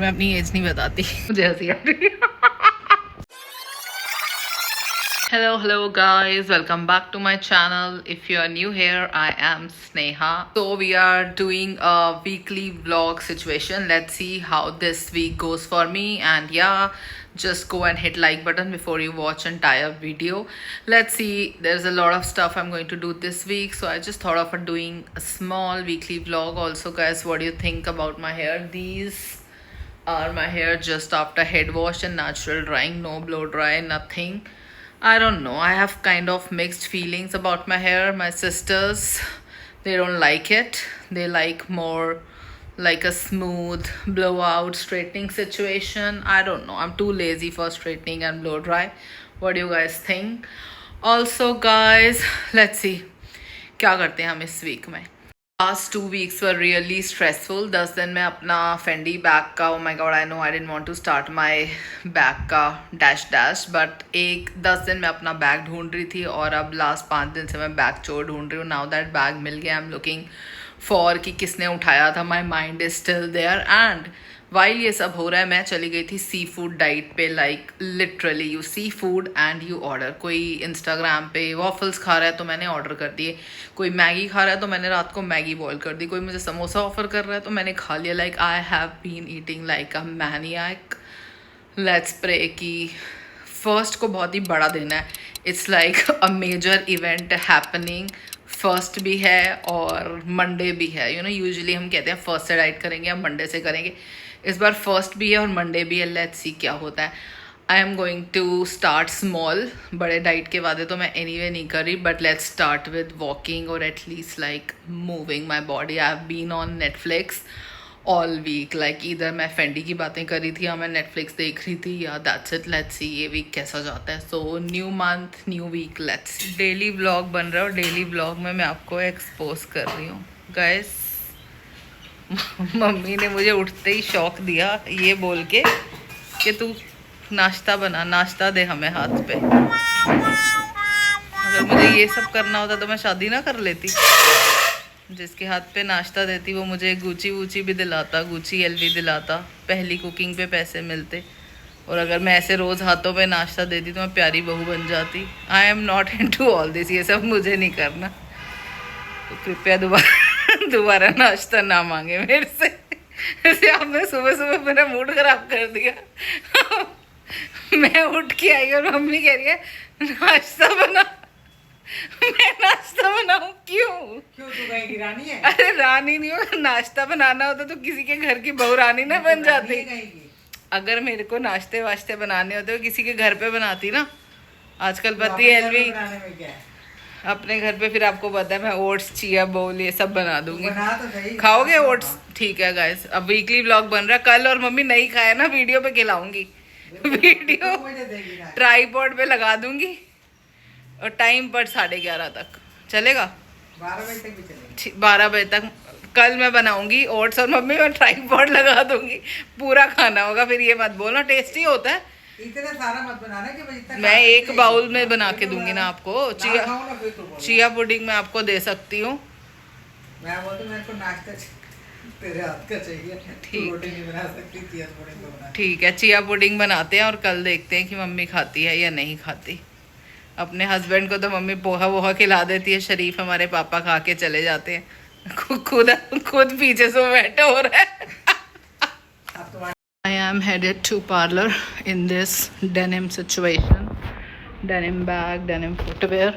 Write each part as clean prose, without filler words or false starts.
मैं अपनी एज नहीं बताती, मुझे हंसी आ रही है। Hello guys, welcome back to my channel. If you are new here, I am Sneha. So we are doing a weekly vlog situation. Let's see how this week goes for me. And yeah, just go and hit like button before you watch entire video. Let's see, there's a lot of stuff I'm going to do this week, so I just thought of doing a small weekly vlog. Also guys, what do you think about my hair? These are my hair just after head wash and natural drying, no blow dry, nothing. I don't know, I have kind of mixed feelings about my hair. My sisters, they don't like it. They like more like a smooth blowout straightening situation. I don't know, I'm too lazy for straightening and blow dry. What do you guys think? Also guys, let's see क्या करते हैं हम इस week में. Last 2 weeks were really stressful. 10 दिन में अपना Fendi bag का, oh my god, I know I didn't want to start my bag का डैश बट 10 दिन में अपना बैग ढूंढ रही थी और अब लास्ट 5 दिन से मैं बैग चोर ढूंढ रही हूँ. नाउ दैट बैग मिल गया, आई एम लुकिंग फॉर कि किसने उठाया था. My mind is still there. And while ये सब हो रहा है, मैं चली गई थी सी फूड डाइट पे. Like literally you see food and you order. कोई इंस्टाग्राम पे वॉफल्स खा रहा है तो मैंने ऑर्डर कर दिए. कोई मैगी खा रहा है तो मैंने रात को मैगी बॉईल कर दी. कोई मुझे समोसा ऑफर कर रहा है तो मैंने खा लिया. Like I have been eating like a maniac. Let's pray कि फर्स्ट को बहुत ही बड़ा दिन है. It's like a major event happening. First भी है और मंडे भी है. यू नो यूजुअली हम कहते हैं फर्स्ट से डाइट करेंगे या मंडे से करेंगे. इस बार फर्स्ट भी है और मंडे भी है. लेट्स सी क्या होता है. I am going to start small. बड़े डाइट के वादे तो मैं एनीवे नहीं कर रही, but let's start with walking और at least like moving my body. I have been on Netflix all week. Like इधर मैं फेंडी की बातें कर रही थी या मैं नेटफ्लिक्स देख रही थी या दैट्स इट. लेट्स सी ये वीक कैसा जाता है. So new month new week. Let's see. Daily vlog बन रहा है और डेली व्लॉग में मैं आपको एक्सपोज कर रही हूँ गाइस. मम्मी ने मुझे उठते ही शौक दिया ये बोल के कि तू नाश्ता बना, नाश्ता दे हमें हाथ पे. अगर मुझे ये सब करना होता तो मैं शादी ना कर लेती. जिसके हाथ पे नाश्ता देती वो मुझे गुची वूची भी दिलाता, गुची एलवी दिलाता, पहली कुकिंग पे पैसे मिलते. और अगर मैं ऐसे रोज़ हाथों पे नाश्ता देती तो मैं प्यारी बहू बन जाती. आई am not into all this. ये सब मुझे नहीं करना. तो कृपया दोबारा नाश्ता ना मांगे मेरे से. ऐसे आपने सुबह सुबह मेरा मूड खराब कर दिया. मैं उठ के आई और मम्मी कह रही है नाश्ता बना. मैं नाश्ता बनाऊं क्यों तू कहीं की रानी है? अरे रानी नहीं हो. नाश्ता बनाना होता तो किसी के घर की बहू रानी ना बन जाती. अगर मेरे को नाश्ते वाश्ते बनाने होते तो किसी के घर पे बनाती ना. आजकल पति एलवी अपने घर पे, फिर आपको पता है मैं ओट्स, चिया बोल ये सब बना दूंगी. तो खाओगे ओट्स? ठीक है गाइस, अब वीकली व्लॉग बन रहा है. कल और मम्मी नहीं खाया ना वीडियो पे खिलाऊंगी. वीडियो ट्राईपॉड पे लगा दूंगी और टाइम पर 11:30 तक चलेगा. 12 बजे तक भी चलेगा. 12 बजे तक कल मैं बनाऊंगी ओट्स और मम्मी मैं ट्राईपॉड लगा दूंगी. पूरा खाना होगा. फिर ये मत बोलना टेस्टी होता है. इतना सारा मत बनाना कि भाई मैं एक बाउल में बना के दूंगी ना आपको. चिया पुडिंग मैं आपको दे सकती हूँ. मैं बोलती मेरे को नाश्ता तेरे हाथ का चाहिए. ठीक. रोटी नहीं बना सकती, चिया पुडिंग तो बना. ठीक है, चिया पुडिंग बनाते हैं और कल देखते हैं कि मम्मी खाती है या नहीं खाती. अपने हस्बैंड को तो मम्मी पोहा वोहा खिला देती है. शरीफ हमारे पापा खा के चले जाते हैं. खुद पीछे से बैठे हो रहा है. I am headed to parlor in this denim situation. Denim bag, denim footwear.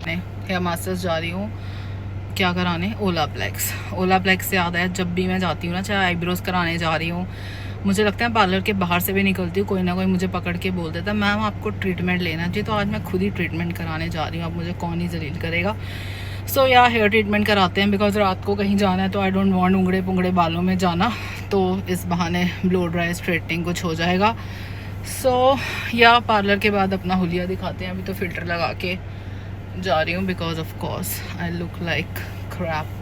नहीं, हेयर मास्टर्स जा रही हूँ. क्या कराने? ओलाप्लेक्स. ओलाप्लेक्स से याद है, जब भी मैं जाती हूँ ना, चाहे आईब्रोज़ कराने जा रही हूँ, मुझे लगता है पार्लर के बाहर से भी निकलती हूँ कोई ना कोई मुझे पकड़ के बोल देता है मैम आपको ट्रीटमेंट लेना चाहिए. तो आज मैं खुद ही ट्रीटमेंट कराने जा रही हूँ. अब मुझे कौन ही जलील करेगा. सो या हेयर ट्रीटमेंट कराते हैं बिकॉज रात को कहीं जाना है तो आई डोंट वांट उंगड़े पुंगड़े बालों में जाना. तो इस बहाने ब्लो ड्राई स्ट्रेटनिंग कुछ हो जाएगा. सो या पार्लर के बाद अपना हुलिया दिखाते हैं. अभी तो फ़िल्टर लगा के जा रही हूँ because of course I look like crap.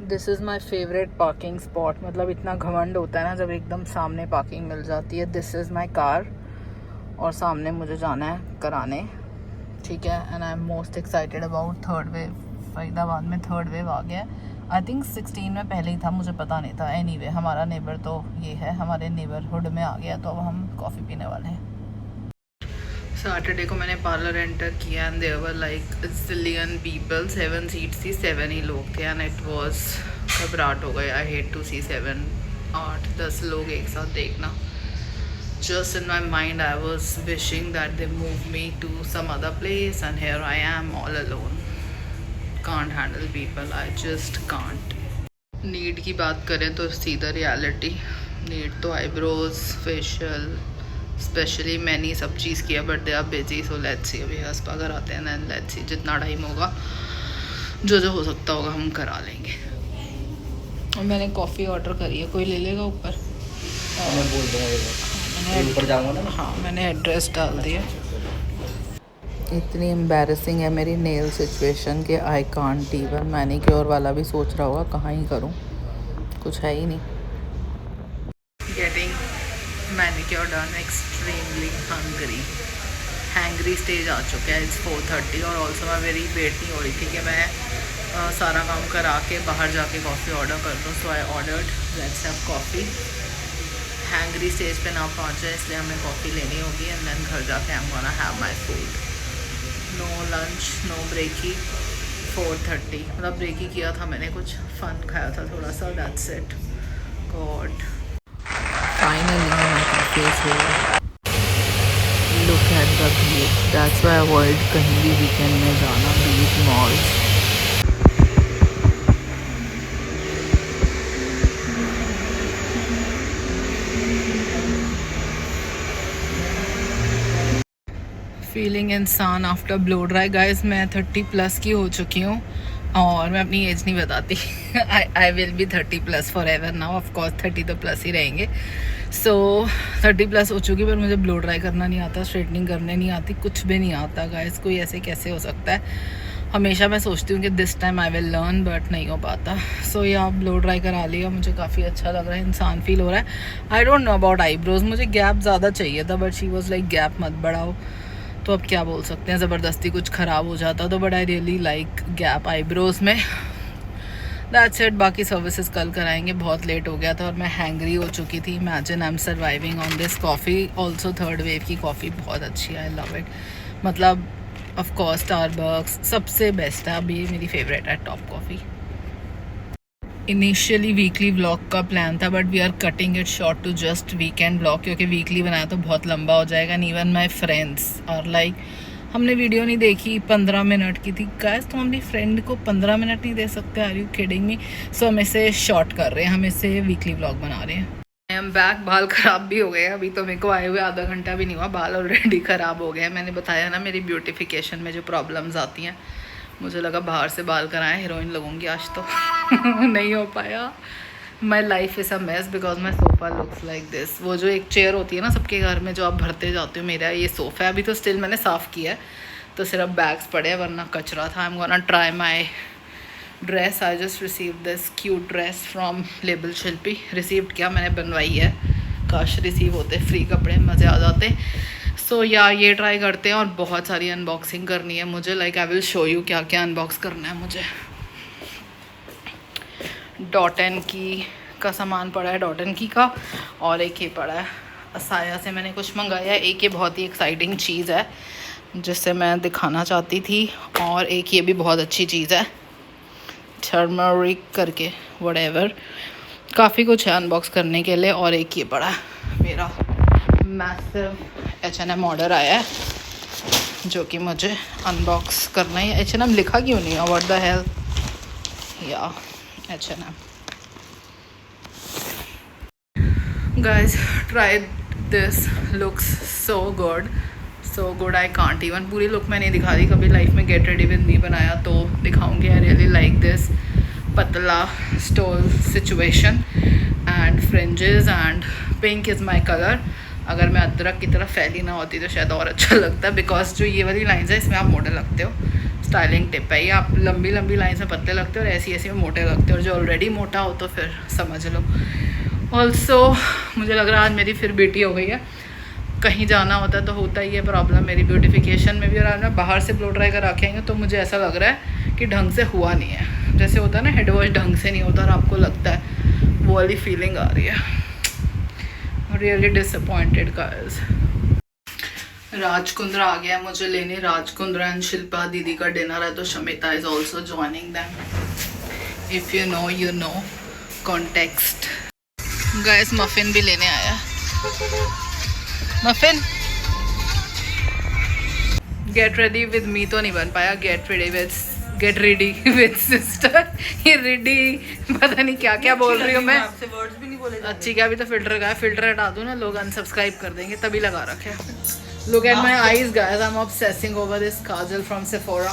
This is my favourite parking spot. मतलब इतना घमंड होता है ना जब एकदम सामने पार्किंग मिल जाती है. दिस इज़ माई कार और सामने मुझे जाना है कराने. ठीक है. And I am most excited about third wave. Faridabad में थर्ड वेव आ गया. आई थिंक 16 में पहले ही था, मुझे पता नहीं था। एनीवे हमारा नेबर तो ये है, हमारे नेबरहुड में आ गया, तो अब हम कॉफ़ी पीने वाले हैं। सैटरडे को मैंने पार्लर एंटर किया and there were like zillion people, 7 seats थी, 7 ही लोग थे एंड इट वाज घबराहट हो गई। आई हेट टू सी 7 8-10 लोग एक साथ देखना। Just in my mind I was wishing that they move me to some other place and here I am all alone. Can't handle people, I just can't. Need की बात करें तो सीधा reality, need तो आईब्रोज, फेशियल, स्पेशली मैंने सब चीज़ किया but they are busy, so let's see. अभी हस्पा घर आते हैं देन लेट्स सी, जितना टाइम होगा जो जो हो सकता होगा हम करा लेंगे। और मैंने कॉफ़ी ऑर्डर करी है, कोई ले लेगा ऊपर? मैं बोल दूँगा ऊपर जाऊँगा ना। हाँ मैंने एड्रेस डाल दिया। इतनी एम्बैरेसिंग है मेरी नेल सिचुएशन के आई कांट इवन। मैनीक्योर वाला भी सोच रहा होगा कहाँ ही करूँ, कुछ है ही नहीं। Getting manicure done, extremely hangry stage आ चुका है। इट्स 4:30 और ऑल्सो मैं मेरी वेट नहीं हो रही थी कि मैं सारा काम करा के बाहर जाके कॉफ़ी ऑर्डर कर दूँ। So I ordered let's have coffee. Hangry stage पे ना पहुँचे इसलिए हमें कॉफ़ी लेनी होगी एंड देन घर जाके I am gonna have my food. No lunch, no brekkie. 4:30 मतलब ब्रेकी किया था मैंने, कुछ फन खाया था थोड़ा सा, that's it. God finally my coffee is here. Look at the view, that's why avoid कहीं भी वीकेंड में जाना, बीच मॉल्स। फीलिंग इंसान आफ्टर ब्लो ड्राई। गाइस मैं 30+ की हो चुकी हूँ और मैं अपनी एज नहीं बताती। I will be 30+ for ever now, of course 30 तो प्लस ही रहेंगे। सो 30+ हो चुकी, पर मुझे ब्लो ड्राई करना नहीं आता, स्ट्रेटनिंग करने नहीं आती, कुछ भी नहीं आता। गाइस कोई ऐसे कैसे हो सकता है? हमेशा मैं सोचती हूँ कि this time I will learn, but नहीं हो पाता। सो या ब्लो ड्राई करा लिया, मुझे काफ़ी अच्छा लग रहा है, इंसान फील हो रहा है। आई डोंट नो अबाउट आईब्रोज, मुझे गैप ज़्यादा चाहिए था but she was like gap मत बढ़ाओ, तो अब क्या बोल सकते हैं, ज़बरदस्ती कुछ ख़राब हो जाता तो। But I really like gap eyebrows में। That's it. बाकी सर्विसेज कल कराएंगे, बहुत लेट हो गया था और मैं हैंग्री हो चुकी थी। Imagine I am surviving on this coffee. Also third wave की कॉफ़ी बहुत अच्छी है, आई लव इट। मतलब ऑफ कोर्स स्टारबक्स सबसे बेस्ट है, अभी मेरी फेवरेट है top coffee. Initially weekly vlog का प्लान था but we are cutting it short to just weekend vlog, क्योंकि वीकली बनाया तो बहुत लंबा हो जाएगा। एंड इवन माई फ्रेंड्स और लाइक हमने वीडियो नहीं देखी, 15 मिनट की थी। गाइस तो हम अपनी फ्रेंड को 15 मिनट नहीं दे सकते, आर यू किडिंग मी? सो हम इसे शॉर्ट कर रहे हैं, हम इसे वीकली व्लॉग बना रहे हैं। I am back. बाल ख़राब भी हो गए, अभी तो मेरे को आए हुए आधा घंटा भी नहीं हुआ, बाल ऑलरेडी ख़राब हो गए हैं। मैंने बताया ना मेरी ब्यूटिफिकेशन में जो प्रॉब्लम्स आती हैं, मुझे लगा बाहर से बाल कराएं, हीरोइन लगूंगी आज तो। नहीं हो पाया। My life is a mess because my sofa looks like this. वो जो एक चेयर होती है ना सबके घर में जो आप भरते जाते हो, मेरा ये सोफ़ा है। अभी तो स्टिल मैंने साफ़ किया है, तो सिर्फ बैग्स पड़े हैं, वरना कचरा था। आई am gonna try my dress. I just receive this cute dress from label Shilpi. Received क्या, मैंने बनवाई है। काश रिसीव होते, फ्री कपड़े मज़े आ जाते। सो या ये ट्राई करते हैं और बहुत सारी अनबॉक्सिंग करनी है मुझे। Like I will show you क्या क्या अनबॉक्स करना है मुझे। डॉटन की का सामान पड़ा है, डॉटन की का, और एक ये पड़ा है असाया से मैंने कुछ मंगाया है। एक ये बहुत ही एक्साइटिंग चीज़ है जिससे मैं दिखाना चाहती थी, और एक ये भी बहुत अच्छी चीज़ है, टर्मरिक करके व्हाटएवर। काफ़ी कुछ है अनबॉक्स करने के लिए। और एक ये पड़ा है मेरा मैसिव H&M ऑर्डर आया है जो कि मुझे अनबॉक्स करना है। H&M लिखा क्यों नहीं है, व्हाट द हेल? या H&M। Guys try this, looks so good I can't even. पूरी लुक मैं नहीं दिखा रही, कभी लाइफ में गेट रेडी विद मी बनाया तो दिखाऊंगी। आई रियली लाइक दिस पतला stole situation and fringes and pink is my colour. अगर मैं अदरक की तरफ फैली ना होती तो शायद और अच्छा लगता, बिकॉज जो ये वाली लाइन्स है इसमें आप मोटे लगते हो। स्टाइलिंग टिप है ये, आप लंबी लंबी लाइन्स में पतले लगते हो और ऐसी ऐसी में मोटे लगते हो, और जो ऑलरेडी मोटा हो तो फिर समझ लो। ऑल्सो मुझे लग रहा है आज मेरी फिर बेटी हो गई है। कहीं जाना होता है तो होता ही है प्रॉब्लम मेरी ब्यूटिफिकेशन में भी, और आज मैं बाहर से ब्लो ड्राई करा के आएंगे तो मुझे ऐसा लग रहा है कि ढंग से हुआ नहीं है। जैसे होता है ना हेड वॉश ढंग से नहीं होता और आपको लगता है, वो वाली फीलिंग आ रही है। Really disappointed guys. राजकुंद्रा आ गया मुझे लेने। राजकुंद्रा एंड शिल्पा दीदी का डिनर है, तो Shamita is also joining them. If you know context. Guys muffin भी लेने आया। Muffin get ready with me तो नहीं बन पाया, गेट रेडी विद सिस्टर। ये रेडी पता नहीं क्या क्या बोल रही हूँ मैं। आपसे वर्ड्स भी नहीं बोले जा रहे। अच्छी क्या, अभी तो फिल्टर का फिल्टर हटा दूँ ना, लोग अनसब्सक्राइब कर देंगे, तभी लगा रखे। Look at my eyes guys, I'm obsessing over this kajal from Sephora.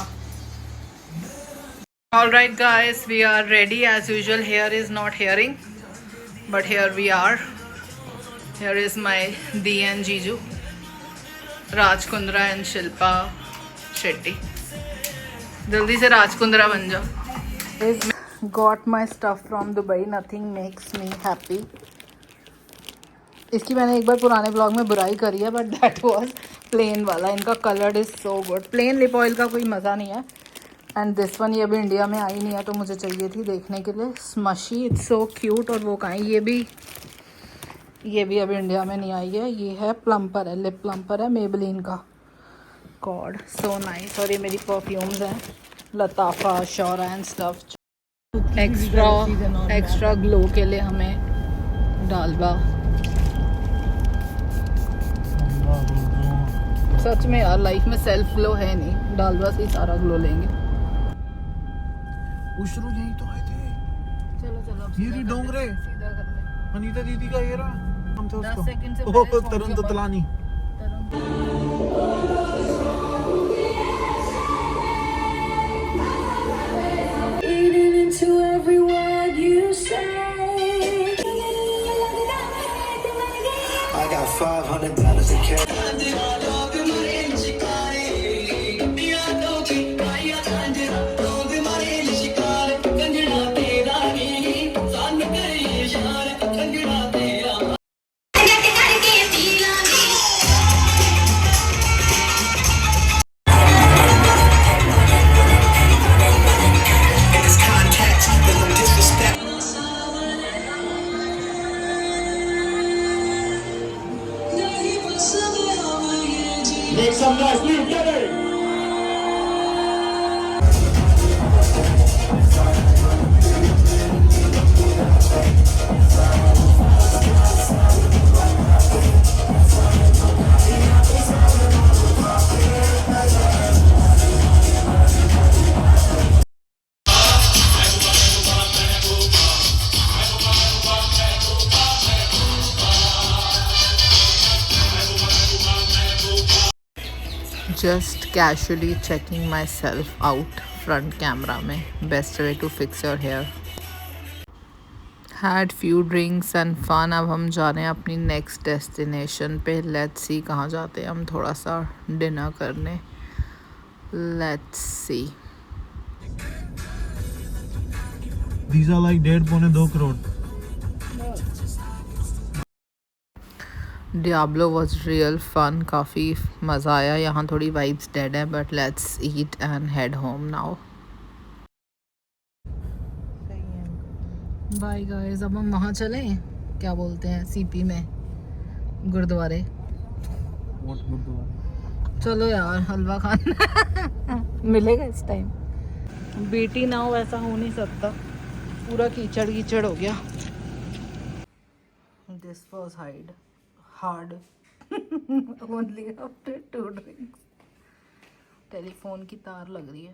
Alright guys, we are ready as usual. Hair is not hearing, but here we are. Here is my Dee and Jiju, Rajkundra and Shilpa Shetty. जल्दी से राजकुंद्रा बन जाओ। Got my stuff from Dubai. Nothing makes me happy. इसकी मैंने एक बार पुराने blog में बुराई करी है, बट दैट वाज प्लेन वाला। इनका colour is so good. Plain lip oil का कोई मज़ा नहीं है। एंड दिस वन ये अभी इंडिया में आई नहीं है, तो मुझे चाहिए थी देखने के लिए। स्मशी, इट्स सो क्यूट। और वो कहाँ है, ये भी अभी इंडिया में नहीं आई है। ये है प्लम्पर है, लिप प्लम्पर है मेबलिन का। God so nice. और ये मेरी परफ्यूम्स हैं, लताफ़ा, शौरा एंड स्टफ। एक्स्ट्रा ग्लो के लिए हमें डालबा। सच में यार लाइफ में सेल्फ ग्लो है नहीं, डालबा से ही सारा ग्लो लेंगे। उशरू यही तो आए थे। चलो ये डोंगरे सीधा कर ले। अनीता दीदी का ये रहा हम थे 10 सेकंड से उसको पहले तरुण ततलानी। I got $500 in cash. Make some noise, New Delhi! Just casually checking myself out front camera में, best way to fix your hair. Had few drinks and fun. अब हम जा रहे हैं अपनी next destination पे। Let's see कहाँ जाते हैं हम, थोड़ा सा डिनर करने। Let's see. These are like 1.5-2 crore. Diablo was real fun, काफ़ी मज़ा आया। यहाँ थोड़ी वाइब्स डेड है, but let's eat and head home now. Bye guys, अब हम वहाँ चलें, क्या बोलते हैं, सीपी में गुरुद्वारे। What गुरुद्वारा? चलो यार, हलवा खाना मिलेगा इस टाइम। बेटी ना हो ऐसा हो नहीं सकता, पूरा कीचड़ कीचड़ हो गया। This was hard only after 2 drinks. Telephone की तार लग रही है।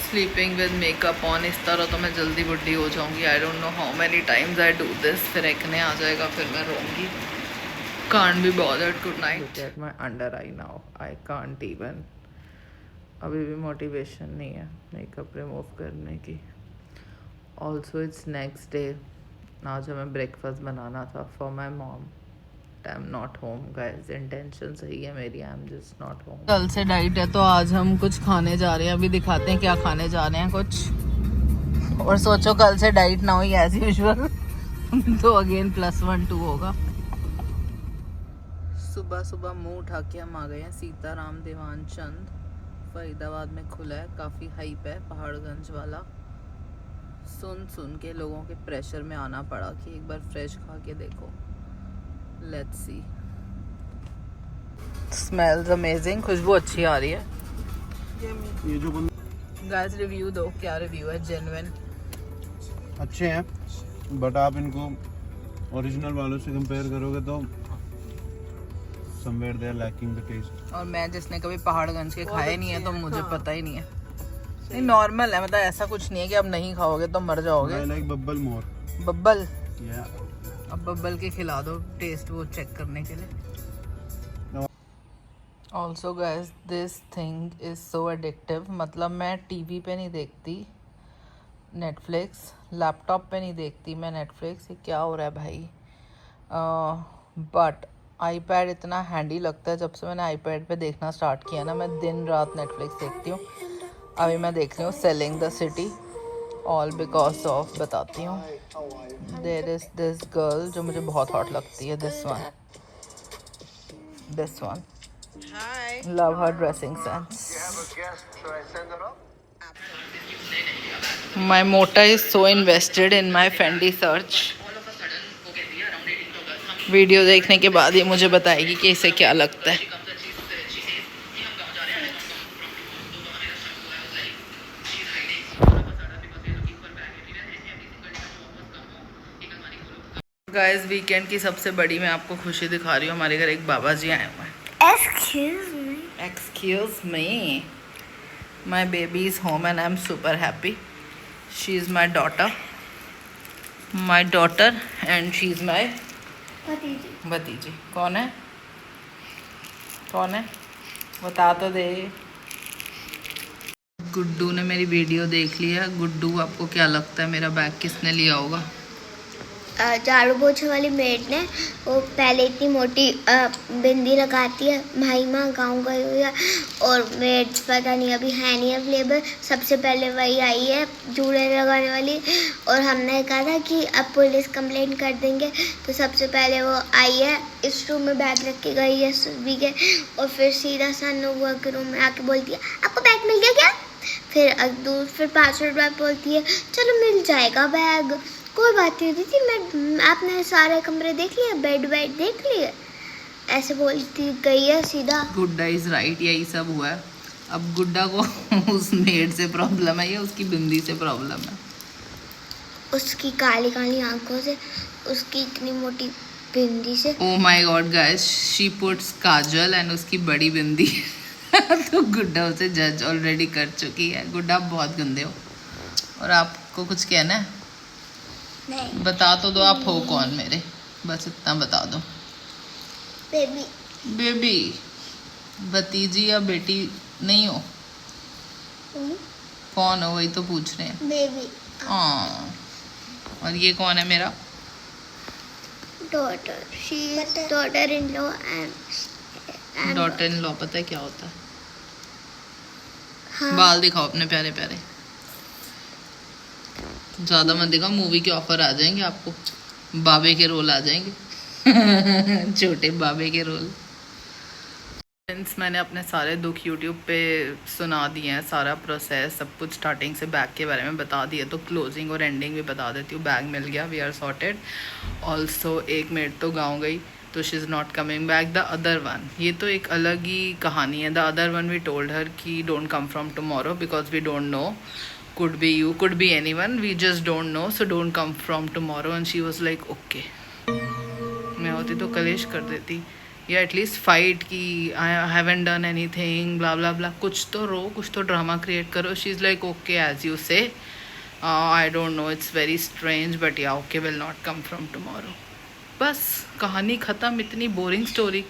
स्लीपिंग विद मेकअप ऑन, इस तरह तो मैं जल्दी बुढ़ी हो जाऊंगी। I don't know how many times I do this, फिर एक्ने आ जाएगा, फिर मैं रोऊंगी। Can't be bothered. Good night. Look at my under eye now, I can't even. अभी भी मोटिवेशन नहीं है मेकअप रिमूव करने की। Also it's next day. आज हमें ब्रेकफास्ट बनाना था for my mom. I am not home guys, intention सही है मेरी, I am just not home. कल से डाइट है, तो आज हम कुछ खाने जा रहे हैं। अभी दिखाते हैं क्या खाने जा रहे हैं कुछ। और सोचो कल से डाइट ना हुई एज यूजुअल तो अगेन +1 2 होगा। सुबह सुबह मुंह उठा के हम आ गए हैं सीताराम देवान चंद फरीदाबाद में खुला है, काफ़ी हाइप है पहाड़गंज वाला। सुन के लोगों के प्रेशर में आना पड़ा कि एक बार फ्रेश खा के देखो। Let's see. स्मेल्स अमेजिंग, खुशबू अच्छी आ रही है। ये जो गाइस रिव्यू दो, क्या रिव्यू है? जेन्युइन अच्छे हैं, बट आप इनको ओरिजिनल वालों से कंपेयर करोगे तो somewhere they are lacking the taste. और मैं जिसने कभी पहाड़गंज के खाए नहीं है तो मुझे पता ही नहीं है। नहीं नॉर्मल है, मतलब ऐसा कुछ नहीं है कि अब नहीं खाओगे तो मर जाओगे। I like bubble more. Babbal, Yeah. अब बब्बल के खिला दो टेस्ट वो चेक करने के लिए। Also guys this thing is so addictive, मतलब मैं टीवी पे नहीं देखती नेटफ्लिक्स, लैपटॉप पे नहीं देखती मैं नेटफ्लिक्स। ये क्या हो रहा है भाई? बट आईपैड इतना हैंडी लगता है। जब से मैंने आईपैड पे देखना स्टार्ट किया ना, मैं दिन रात नेटफ्लिक्स देखती हूँ। अभी मैं देख रही हूँ selling the city, all because of, बताती हूँ, देयर इज दिस गर्ल जो मुझे बहुत हॉट लगती है, this one love her dressing sense. My mota is so invested in my Fendi search. Video देखने के बाद ये मुझे बताएगी कि इसे क्या लगता है। गाइस वीकेंड की सबसे बड़ी मैं आपको खुशी दिखा रही हूँ। हमारे घर एक बाबा जी आए हुए हैं। Excuse me. My baby is home and I'm super happy. She is my daughter. And she is my भतीजी। कौन है? बता तो दे। गुड्डू ने मेरी वीडियो देख ली है। गुड्डू आपको क्या लगता है मेरा बैग किसने लिया होगा? झाड़ू पोछे वाली मेड ने। वो पहले इतनी मोटी बिंदी लगाती है, भाई माँ गाँव गई हुई है, और मेड पता नहीं अभी है नहीं अवेलेबल। सबसे पहले वही आई है जूड़े लगाने वाली, और हमने कहा था कि अब पुलिस कंप्लेंट कर देंगे, तो सबसे पहले वो आई है, इस रूम में बैग रख के गई है सुबह के, और फिर सीधा सन्नू के रूम में आके बोलती है आपको बैग मिल गया क्या? फिर 5 मिनट बाद बोलती है चलो मिल जाएगा बैग, कोई बात नहीं दीदी, मैं आपने सारे कमरे देख लिए, बेड देख लिए, ऐसे बोलती गई है सीधा। गुड्डा इज राइट, यही सब हुआ है। अब गुड्डा को उस मेड से प्रॉब्लम है या उसकी बिंदी से प्रॉब्लम है? उसकी काली काली आंखों से, उसकी इतनी मोटी बिंदी से। Oh my God guys, she puts Kajal and उसकी बड़ी बिंदी। तो गुड्डा उसे जज ऑलरेडी कर चुकी है। गुड्डा बहुत गंदे हो। और आपको कुछ कहना है? नहीं। बता तो दो आप हो कौन मेरे, बस इतना बता दो। बेबी भतीजी या बेटी नहीं हो? कौन हो वही तो पूछ रहे हैं। बेबी। हाँ। और ये कौन है मेरा? Daughter. She is daughter in law and daughter in law पता है क्या होता है? हाँ। बाल दिखाओ अपने प्यारे प्यारे। ज़्यादा मत दिखाओ, मूवी के ऑफर आ जाएंगे आपको, बाबे के रोल आ जाएंगे। छोटे बाबे के रोल। फ्रेंड्स मैंने अपने सारे दुख यूट्यूब पे सुना दिए हैं, सारा प्रोसेस सब कुछ स्टार्टिंग से बैग के बारे में बता दिया, तो क्लोजिंग और एंडिंग भी बता देती हूँ। बैग मिल गया, वी आर सॉर्टेड। ऑल्सो एक मेड तो गाँव गई, तो she is not coming back. The other one, ये तो एक अलग ही कहानी है। The other one we told her कि don't come from tomorrow because we don't know, could be you, could be anyone, we just don't know, so don't come from tomorrow. And she was like okay. मैं होती तो कलेश कर देती, या at least fight की I haven't done anything blah blah blah, कुछ तो रो, कुछ तो ड्रामा क्रिएट करो। She is like okay as you say, I don't know, it's very strange but yeah okay, will not come from tomorrow. बस कहानी ख़त्म। इतनी बोरिंग स्टोरी,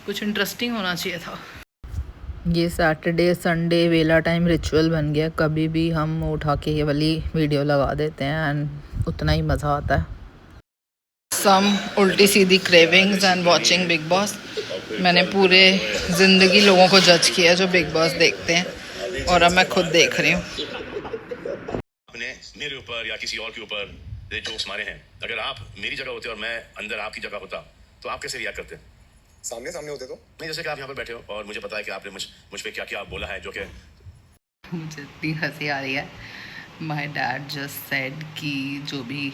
कुछ इंटरेस्टिंग होना चाहिए था। ये सैटरडे संडे वेला टाइम रिचुअल बन गया, कभी भी हम उठा के ये वाली वीडियो लगा देते हैं एंड उतना ही मज़ा आता है। सम उल्टी सीधी cravings and watching Bigg Boss. मैंने पूरे ज़िंदगी लोगों को जज किया जो बिग बॉस देखते हैं, और अब मैं खुद देख रही हूँ। आपने मेरे ऊपर या किसी और के ऊपर ये जोक्स मारे हैं, अगर आप मेरी जगह होते और मैं अंदर आपकी जगह होता तो आप कैसे रिएक्ट करते? सामने होते तो नहीं, जैसे कि आप यहाँ पर बैठे हो और मुझे पता है कि आपने मुझ पे क्या क्या बोला है जो कि मुझे इतनी हंसी आ रही है. माई डैड जस्ट सेड कि जो भी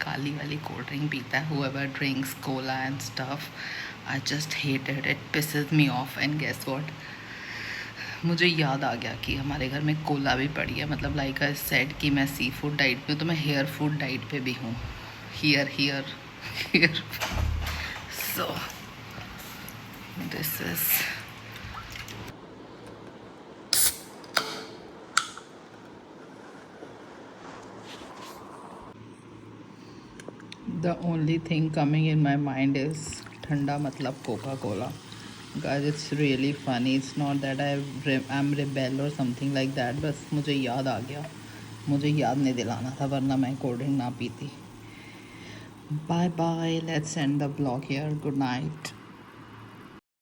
काली वाली कोल्ड ड्रिंक पीता है, whoever drinks cola and stuff, I just hate it. It pisses me off. And guess what? मुझे याद आ गया कि हमारे घर में कोला भी पड़ी है. मतलब लाइक आई सेड कि मैं सी फूड डाइट पे, तो मैं हेयर फूड डाइट पे भी हूँ. Here so this is the only thing coming in my mind is ठंडा मतलब Coca Cola. Guys, it's really funny. It's not that I'm rebel or something like that. बस मुझे याद आ गया. मुझे याद नहीं दिलाना था, वरना मैं कोल्ड ड्रिंक ना पीती. Bye bye. Let's end the vlog here. Good night.